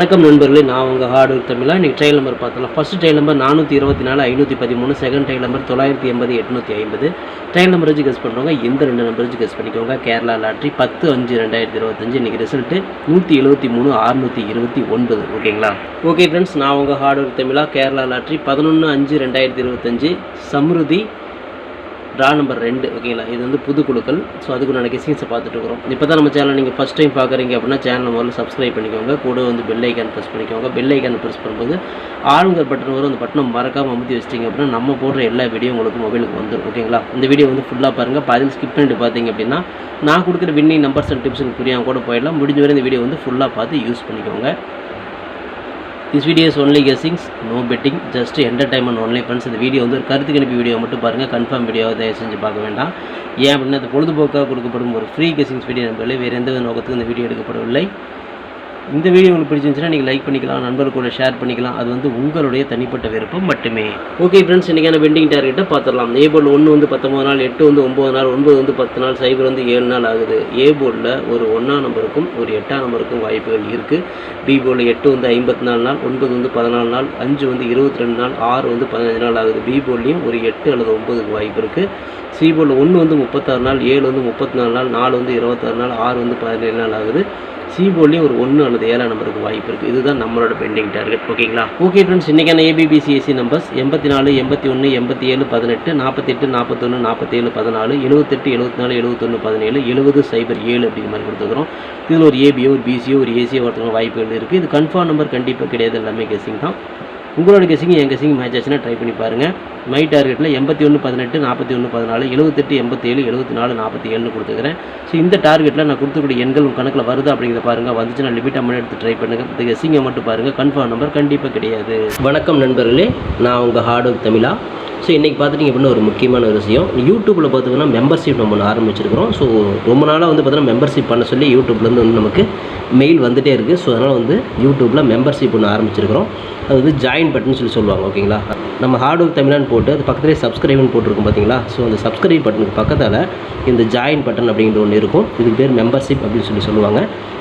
வணக்கம் நண்பர்களே, நான் உங்கள் ஹார்ட்வேர் தமிழா. இன்றைக்கி ட்ரையல் நம்பர் பார்த்தலாம். First trial number 424 513, second trial number 980 850. Trial number வச்சு கெஸ் பண்ணுறவங்க இந்த ரெண்டு நம்பர் வச்சு கெஸ் பண்ணிக்கோங்க. கேரளா லாட்ரி 10/5/2025. இன்றைக்கி ரிசல்ட்டு 173 629. ஓகேங்களா? ஓகே ஃப்ரெண்ட்ஸ், நான் உங்கள் ஹார்ட்வேர் தமிழா. Kerala lottery 11/5/2025 Samriddhi draw number 2. ஓகேங்களா? இது வந்து புது குழுக்கள். ஸோ அதுக்கு நான் கெஸிங்ஸை பார்த்துட்டு இருக்கிறோம். இப்போ தான் நம்ம சேனல் நீங்கள் ஃபஸ்ட் டைம் பார்க்குறீங்க அப்படின்னா சேனலை முதல்ல சப்ஸ்கிரைப் பண்ணிக்கோங்க. கூட வந்து பெல் ஐக்கான் ப்ரெஸ் பண்ணிக்கோங்க. பெல் ஐக்கான் ப்ரெஸ் பண்ணும்போது ஆளுங்கிற பட்டன் வரும். அந்த பட்டனை மறக்காமல் அமுத்தி வச்சிட்டிங்க அப்படின்னா நம்ம போடுற எல்லா வீடியோ உங்களுக்கு மொபைலுக்கு வந்துடும். ஓகேங்களா? இந்த வீடியோ வந்து ஃபுல்லாக பாருங்கள். பாதியில் ஸ்கிப் பண்ணிட்டு பார்த்தீங்க அப்படின்னா நான் கொடுக்குற வின்னிங் நம்பர்ஸ் அண்ட் டிப்ஸுக்கு புரியாமல் கூட போயிடலாம். முடிஞ்ச வரை இந்த வீடியோ வந்து ஃபுல்லாக பார்த்து யூஸ் பண்ணிக்கோங்க. This video is only guessings, no betting, just entertainment only friends. இந்த வீடியோ வந்து ஒரு கருத்து கணிப்பு வீடியோ மட்டும் பாருங்கள். கன்ஃபார்ம் வீடியோவை தயவு செஞ்சு பார்க்க வேண்டாம். ஏன் அப்படின்னா அது பொழுதுபோக்காக கொடுக்கப்படும் ஒரு ஃப்ரீ கெஸிங்ஸ் வீடியோ நம்பளே வேறு எந்த நோக்கத்துக்கு இந்த வீடியோ எடுக்கப்படவில்லை. இந்த வீடியோ உங்களுக்கு பிடிச்சிருந்துச்சுன்னா நீங்கள் லைக் பண்ணிக்கலாம், நண்பர்கள் கூட ஷேர் பண்ணிக்கலாம். அது வந்து உங்களுடைய தனிப்பட்ட விருப்பம் மட்டுமே. ஓகே ஃப்ரெண்ட்ஸ், இன்றைக்கான பெண்டிங் டார்கெட்டை பார்த்துடலாம். ஏ போர்டில் 1 வந்து 19 நாள், 8 வந்து 9 நாள், 9 வந்து 10 நாள், 0 வந்து 7 நாள் ஆகுது. ஏ போர்டில் ஒரு 1ஆம் நம்பருக்கும் ஒரு 8ஆம் நம்பருக்கும் வாய்ப்புகள் இருக்குது. பி போர்டில் 8 வந்து 54 நாள், 9 வந்து 14 நாள், 5 வந்து 22 நாள், 6 வந்து 15 நாள் ஆகுது. பி போர்ட்லேயும் ஒரு 8 அல்லது 9க்கு வாய்ப்பு இருக்குது. சி போர்டில் 1 வந்து 36 நாள், 7 வந்து 34 நாள், 4 வந்து 26 நாள், 6 வந்து 17 நாள் ஆகுது. சி போர்ட்லேயும் ஒரு 1 அல்லது 7ஆம் நம்பருக்கு வாய்ப்பு இருக்குது. இதுதான் நம்மளோட பெண்டிங் டார்கெட். ஓகேங்களா? ஓகே ஃப்ரெண்ட்ஸ், இன்றைக்கான ஏபிபிசிஎஸ்சி நம்பர்ஸ் 84 81 87 18 48 41 47 14 78 74 71 17 70 07 அப்படிங்கிற மாதிரி கொடுத்துக்கிறோம். இதில் ஒரு ஏபியோ ஒரு பிசியோ ஒரு ஏசியோ ஒருத்தவங்க வாய்ப்புகள் இருக்குது. இது கன்ஃபார்ம் நம்பர் கண்டிப்பாக கிடையாது. எல்லாமே கெஸிங் தான். உங்களோட கெஸிங் என் கெஸிங் மேட்ச் ஆச்சுன்னா ட்ரை பண்ணி பாருங்கள். மை டார்கெட்டில் 81 18 41 14 78 87 74 47 கொடுத்துக்கிறேன். ஸோ இந்த டார்கெட்டில் நான் கொடுத்துக்கூடிய எண்கள் உங்கள் கணக்கில் வருது அப்படிங்கிறத பாருங்கள். வந்துச்சுன்னா லிமிட் அமௌண்ட் எடுத்து ட்ரை பண்ணுங்கள். இந்த கெஸிங்கை மட்டும் பாருங்கள். கன்ஃபார்ம் நம்பர் கண்டிப்பாக கிடையாது. வணக்கம் நண்பர்களே, நான் உங்கள் ஹார்ட்வேர் தமிழா. ஸோ இன்றைக்கி பார்த்துட்டிங்க அப்படின்னா ஒரு முக்கியமான ஒரு விஷயம். யூடியூப்பில் பார்த்திங்கன்னா மெம்பர்ஷிப் நம்ம ஒன்று ஆரம்பிச்சிருக்கிறோம். ஸோ ரொம்ப நாளாக வந்து பார்த்திங்கன்னா மெம்பர்ஷிப் பண்ண சொல்லி யூடியூப்லேருந்து வந்து நமக்கு மெயில் வந்துகிட்டே இருக்குது. ஸோ அதனால் வந்து யூடியூப்பில் மெம்பர்ஷிப் ஒன்று ஆரம்பிச்சிருக்கிறோம். அது வந்து ஜாயின் பட்டன் சொல்லி சொல்லுவாங்க. ஓகேங்களா? நம்ம ஹார்ட்வேர் தமிழான்னு போட்டு அது பக்கத்துலேயே சப்ஸ்கிரைப்னு போட்டிருக்கும் பார்த்தீங்களா? ஸோ அந்த சப்ஸ்கிரைப் பட்டனுக்கு பக்கத்தில் இந்த ஜாயின் பட்டன் அப்படிங்கிற ஒன்று இருக்கும். இதுக்கு பேர் மெம்பர்ஷிப் அப்படின்னு சொல்லி சொல்லுவாங்க.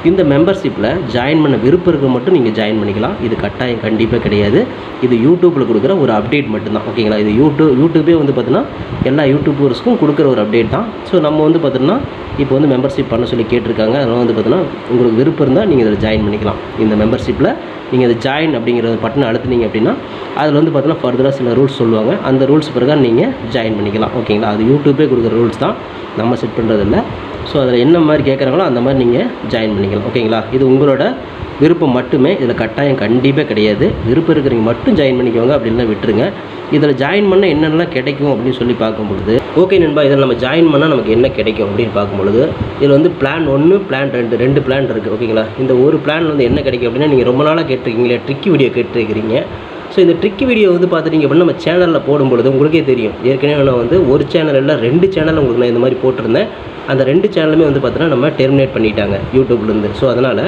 இந்த மெம்பர்ஷிப்பில் ஜாயின் பண்ண விருப்பம் இருக்க மட்டும் நீங்கள் ஜாயின் பண்ணிக்கலாம். இது கட்டாயம் கண்டிப்பாக கிடையாது. இது யூடியூப்பில் கொடுக்குற ஒரு அப்டேட் மட்டும்தான். ஓகேங்களா? இது யூடியூபே வந்து பார்த்தீங்கன்னா எல்லா யூடியூபர்ஸ்க்கும் கொடுக்குற ஒரு அப்டேட் தான். ஸோ நம்ம வந்து பார்த்தீங்கன்னா இப்போ வந்து மெம்பர்ஷிப் பண்ண சொல்லி கேட்டிருக்காங்க. அதனால் வந்து பார்த்தீங்கன்னா உங்களுக்கு விருப்பம் இருந்தால் நீங்கள் இதில் ஜாயின் பண்ணிக்கலாம். இந்த மெம்பர்ஷிப்பில் நீங்கள் அதை ஜாயின் அப்படிங்கிற பட்டனை அழுத்தினீங்க அப்படின்னா அதில் வந்து பார்த்தீங்கன்னா ஃபர்தராக சில ரூல்ஸ் சொல்லுவாங்க. அந்த ரூல்ஸ் பிரகாரம் நீங்கள் ஜாயின் பண்ணிக்கலாம். ஓகேங்களா? அது யூடியூபே கொடுக்குற ரூல்ஸ் தான், நம்ம செட் பண்ணுறதில்ல. ஸோ அதில் என்ன மாதிரி கேட்குறாங்களோ அந்த மாதிரி நீங்கள் ஜாயின் பண்ணிக்கலாம். ஓகேங்களா? இது உங்களோட விருப்பம் மட்டுமே. இதில் கட்டாயம் கண்டிப்பாக கிடையாது. விருப்பம் இருக்கிறவங்க மட்டும் ஜாயின் பண்ணிக்கோங்க, அப்படின்லாம் விட்டுருங்க. இதில் ஜாயின் பண்ணால் என்னென்னலாம் கிடைக்கும் அப்படின்னு சொல்லி பார்க்கும்பொழுது, ஓகே நண்பா, இதில் நம்ம ஜாயின் பண்ணால் நமக்கு என்ன கிடைக்கும் அப்படின்னு பார்க்கும்பொழுது, இதில் வந்து பிளான் 1 பிளான் 2 பிளான் இருக்குது. ஓகேங்களா? இந்த ஒரு பிளான் வந்து என்ன கிடைக்கும் அப்படின்னா, நீங்கள் ரொம்ப நாளாக கேட்டிருக்கீங்களே ட்ரிக்கி வீடியோ கேட்டிருக்கிறீங்க. ஸோ இந்த ட்ரிக்கி வீடியோ வந்து பார்த்துட்டிங்க அப்படின்னா நம்ம சேனலில் போடும்பொழுது உங்களுக்கே தெரியும். ஏற்கனவே நான் வந்து ஒரு சேனல் இல்லை 2 சேனல் உங்களுக்கு நான் இந்த மாதிரி போட்டிருந்தேன். அந்த 2 சேனலுமே வந்து பார்த்தீங்கன்னா நம்ம டெர்மினேட் பண்ணிட்டாங்க யூடியூப்லேருந்து. ஸோ அதனால்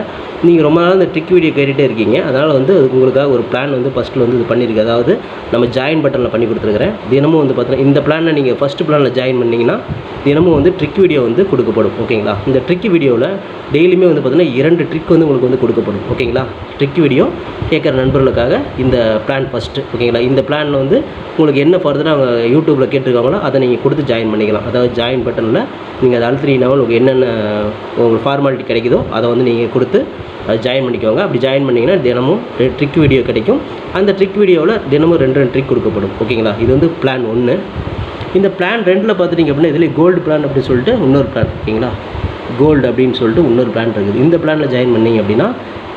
நீங்கள் ரொம்ப நாள் இந்த ட்ரிக் வீடியோ கேட்டுகிட்டே இருக்கீங்க. அதனால் வந்து உங்களுக்காக ஒரு பிளான் வந்து ஃபஸ்ட்டில் வந்து இது பண்ணியிருக்கு. அதாவது நம்ம ஜாயின் பட்டனில் பண்ணி கொடுத்துருக்குறேன். தினமும் வந்து பார்த்தீங்கன்னா இந்த பிளானில் நீங்கள் ஃபஸ்ட்டு பிளானில் ஜாயின் பண்ணிங்கன்னா தினமும் வந்து ட்ரிக் வீடியோ வந்து கொடுக்கப்படும். ஓகேங்களா? இந்த ட்ரிக் வீடியோவில் டெய்லியுமே வந்து பார்த்தீங்கன்னா 2 ட்ரிக் வந்து உங்களுக்கு வந்து கொடுக்கப்படும். ஓகேங்களா? ட்ரிக் வீடியோ கேட்குற நண்பர்களுக்காக இந்த பிளான் ஃபஸ்ட்டு. ஓகேங்களா? இந்த பிளானில் வந்து உங்களுக்கு என்ன ஃபர்தராக அவங்க யூடியூப்பில் கேட்டிருக்காங்களோ அதை நீங்கள் கொடுத்து ஜாயின் பண்ணிக்கலாம். அதாவது ஜாயின் பட்டனில் நீங்கள் அதை அழுத்தினீங்கன்னா உங்களுக்கு என்னென்ன உங்களுக்கு ஃபார்மாலிட்டி கிடைக்குதோ அதை வந்து நீங்கள் கொடுத்து அதை ஜாயின் பண்ணிக்கோங்க. அப்படி ஜாயின் பண்ணிங்கன்னா தினமும் ட்ரிக் வீடியோ கிடைக்கும். அந்த ட்ரிக் வீடியோவில் தினமும் 2 ட்ரிக் கொடுக்கப்படும். ஓகேங்களா? இது வந்து பிளான் 1. இந்த பிளான் 2ல் பார்த்துட்டிங்க அப்படின்னா இதில் கோல்டு பிளான் அப்படின்னு சொல்லிட்டு இன்னொரு பிளான். ஓகேங்களா? கோல்டு அப்படின்னு சொல்லிட்டு இன்னொரு பிளான் இருக்குது. இந்த பிளானில் ஜாயின் பண்ணிங்க அப்படின்னா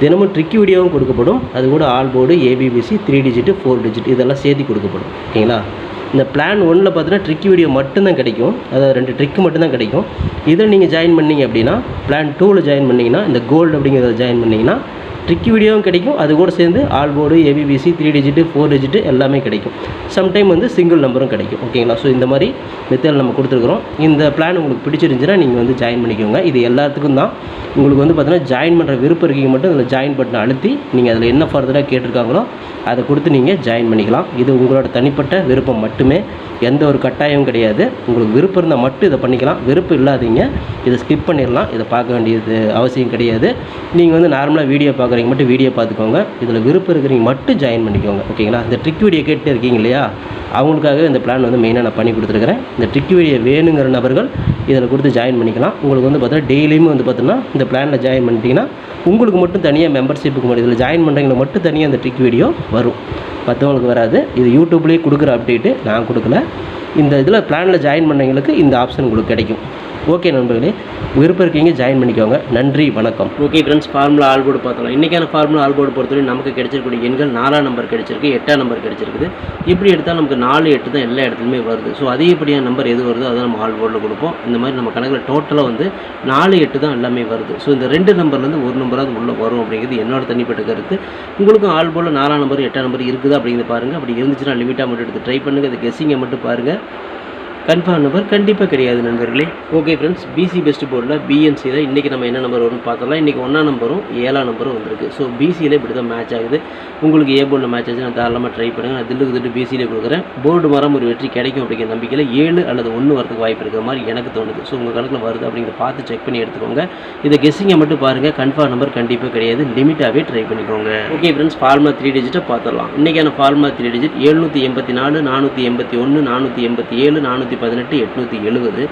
தினமும் ட்ரிக் வீடியோவும் கொடுக்கப்படும். அது கூட all board, ABBC, 3 digit 4 digit இதெல்லாம் சேர்த்து கொடுக்கப்படும். ஓகேங்களா? இந்த பிளான் 1ல் பார்த்தீங்கன்னா ட்ரிக் வீடியோ மட்டும்தான் கிடைக்கும். அதாவது 2 ட்ரிக் மட்டும்தான் கிடைக்கும். இதில் நீங்கள் ஜாயின் பண்ணிங்க அப்படின்னா பிளான் 2ல் ஜாயின் பண்ணிங்கன்னா இந்த கோல்டு அப்படிங்கிறத ஜாயின் பண்ணிங்கன்னா ட்ரிக் வீடியோவும் கிடைக்கும். அது கூட சேர்ந்து all board, ABBC, 3 digit 4 digit எல்லாமே கிடைக்கும். சம்டைம் வந்து சிங்கிள் நம்பரும் கிடைக்கும். ஓகேங்களா? ஸோ இந்த மாதிரி மெத்தட் நம்ம கொடுத்துருக்குறோம். இந்த பிளான் உங்களுக்கு பிடிச்சிருந்துச்சுன்னா நீங்கள் வந்து ஜாயின் பண்ணிக்கோங்க. இது எல்லாத்துக்கும் தான். உங்களுக்கு வந்து பார்த்தீங்கன்னா ஜாயின் பண்ணுற விருப்பம் இருக்கீங்க மட்டும் அதில் ஜாயின் பட்டனை அழுத்தி நீங்கள் அதில் என்ன ஃபர்தராக கேட்டிருக்காங்களோ அதை கொடுத்து நீங்கள் ஜாயின் பண்ணிக்கலாம். இது உங்களோட தனிப்பட்ட விருப்பம் மட்டுமே. எந்த ஒரு கட்டாயமும் கிடையாது. உங்களுக்கு விருப்பம் இருந்தால் மட்டும் இதை பண்ணிக்கலாம். விருப்பம் இல்லாதீங்க இதை ஸ்கிப் பண்ணிடலாம். இதை பார்க்க வேண்டியது அவசியம் கிடையாது. நீங்கள் வந்து நார்மலாக வீடியோ பார்க்குற பார்க்குறீங்க மட்டும் வீடியோ பார்த்துக்கோங்க. இதில் விருப்பம் இருக்கிறீங்க மட்டும் ஜாயின் பண்ணிக்கோங்க. ஓகேங்களா? இந்த ட்ரிக் வீடியோ கேட்டு இருக்கீங்க இல்லையா, அவங்களுக்காக இந்த பிளான் வந்து மெயினாக நான் பண்ணி கொடுத்துருக்கிறேன். இந்த ட்ரிக் வீடியோ வேணுங்கிற நபர்கள் இதில் கொடுத்து ஜாயின் பண்ணிக்கலாம். உங்களுக்கு வந்து பார்த்தீங்கன்னா டெய்லியுமே வந்து பார்த்தீங்கன்னா இந்த பிளானில் ஜாயின் பண்ணிட்டீங்கன்னா உங்களுக்கு மட்டும் தனியாக மெம்பர்ஷிப்புக்கு மட்டும் இதில் ஜாயின் பண்ணுறவங்களுக்கு மட்டும் தனியாக அந்த ட்ரிக் வீடியோ வரும், மற்றவங்களுக்கு வராது. இது யூடியூப்லேயே கொடுக்குற அப்டேட்டு, நான் கொடுக்கல. இந்த இதில் பிளானில் ஜாயின் பண்ணவங்களுக்கு இந்த ஆப்ஷன் உங்களுக்கு கிடைக்கும். ஓகே நண்பர்களே, விருப்பம் இருக்கீங்க ஜாயின் பண்ணிக்கோங்க. நன்றி, வணக்கம். Okay friends, formula all board பார்த்தலாம். இன்றைக்கான ஃபார்முலா ஆல் போர்டு பொறுத்தவரை நமக்கு கிடைச்சிருக்கூடிய எண்கள் 4ஆம் நம்பர் கிடைச்சிருக்கு, 8ஆம் நம்பர் கிடைச்சிருக்குது. இப்படி எடுத்தால் நமக்கு 4, 8 தான் எல்லா இடத்துலையுமே வருது. ஸோ அதிகப்படியான நம்பர் எது வருதோ அதை நம்ம ஆல் போர்டில் கொடுப்போம். இந்த மாதிரி நம்ம கணக்கில் டோட்டலாக வந்து 4, 8 தான் எல்லாமே வருது. ஸோ இந்த 2 நம்பர்லேருந்து ஒரு நம்பராவது உள்ளே வரும் அப்படிங்கிறது என்னோட தனிப்பட்ட கருத்து. உங்களுக்கும் ஆல் போர்டில் 4ஆம் நம்பர் 8ஆம் நம்பர் இருக்குதா அப்படிங்கிறத பாருங்கள். அப்படி இருந்துச்சுன்னா லிமிட்டாக மட்டும் எடுத்து ட்ரை பண்ணுங்கள். அது கெஸ்ஸிங்கை மட்டும் பாருங்கள். கன்ஃபார்ம் நம்பர் கண்டிப்பாக கிடையாது நண்பர்களே. ஓகே ஃப்ரெண்ட்ஸ், பிசி பெஸ்ட் போர்டில் பிஎன்சியில் இன்றைக்கி நம்ம என்ன நம்பர் வரும்னு பார்த்தலாம். இன்றைக்கி 1ஆம் நம்பரும் 7ஆம் நம்பரும் வந்திருக்கு. ஸோ பிசியில் இப்படி தான் மேட்ச் ஆகுது. உங்களுக்கு ஏ போர்டில் மேட்ச் ஆச்சு, நான் தாராளமாக ட்ரை பண்ணுங்கள். நான் தில்லுக்கு பிசியிலே கொடுக்குறேன். போர்டு மரம் ஒரு வெற்றி கிடைக்கும் அப்படிங்கிற நம்பிக்கையில் 7 அல்லது 1 வரதுக்கு வாய்ப்பு இருக்கிற மாதிரி எனக்கு தோணுது. ஸோ உங்கள் கணக்கில் வருது அப்படிங்கிறத பார்த்து செக் பண்ணி எடுத்துக்கோங்க. இதை கெஸ்ஸிங்கை மட்டும் பாருங்கள். கன்ஃபார்ம் நம்பர் கண்டிப்பாக கிடையாது, லிமிட்டாகவே ட்ரை பண்ணிக்கோங்க. ஓகே ஃப்ரெண்ட்ஸ், ஃபார்முலா 3 டிஜிட்டை பார்த்துடலாம். இன்றைக்கான ஃபார்முலா 3 டிஜிட் 784, 481, 487, 418, 870,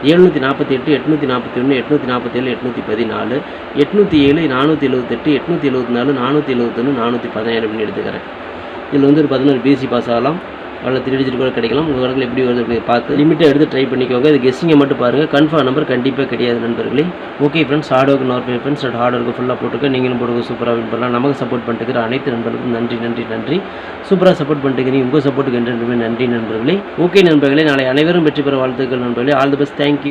748, 841, 847, 847, 814, 807, 478, 874, 471, 417 அப்படின்னு எடுத்துக்கிறேன். இதில் வந்து ஒரு 11 பிசி பாஸ் ஆகலாம், அதில் 3 டிஜிட் கூட கிடைக்கலாம். உங்கள் கணக்கில் எப்படி வருது அப்படி பார்த்து லிமிட்டை எடுத்து ட்ரை பண்ணிக்கோங்க. இது கெஸ்ஸிங்கை மட்டும் பாருங்கள். கன்ஃபார்ம் நம்பர் கண்டிப்பாக கிடையாது நண்பர்களே. ஓகே ஃப்ரெண்ட்ஸ், ஹார்ட் ஒர்க் நார் ஃப்ரெண்ட்ஸ், ஹார்ட் ஒர்க்கு ஃபுல்லாக போட்டுருக்க நீங்களும் போடுங்க. சூப்பராக வின் பண்ணலாம். நமக்கு சப்போர்ட் பண்ணிட்டுக்கிற அனைத்து நண்பர்களுக்கும் நன்றி நன்றி நன்றி. சூப்பராக சப்போர்ட் பண்ணிட்டுக்கிறீங்க. உங்கள் சப்போர்ட்டுக்கு என்றுமே நன்றி நண்பர்களே. ஓகே நண்பர்களே, நாளை அனைவரும் வெற்றி பெற வாழ்த்துக்கள் நண்பர்களே. All the best, thank you.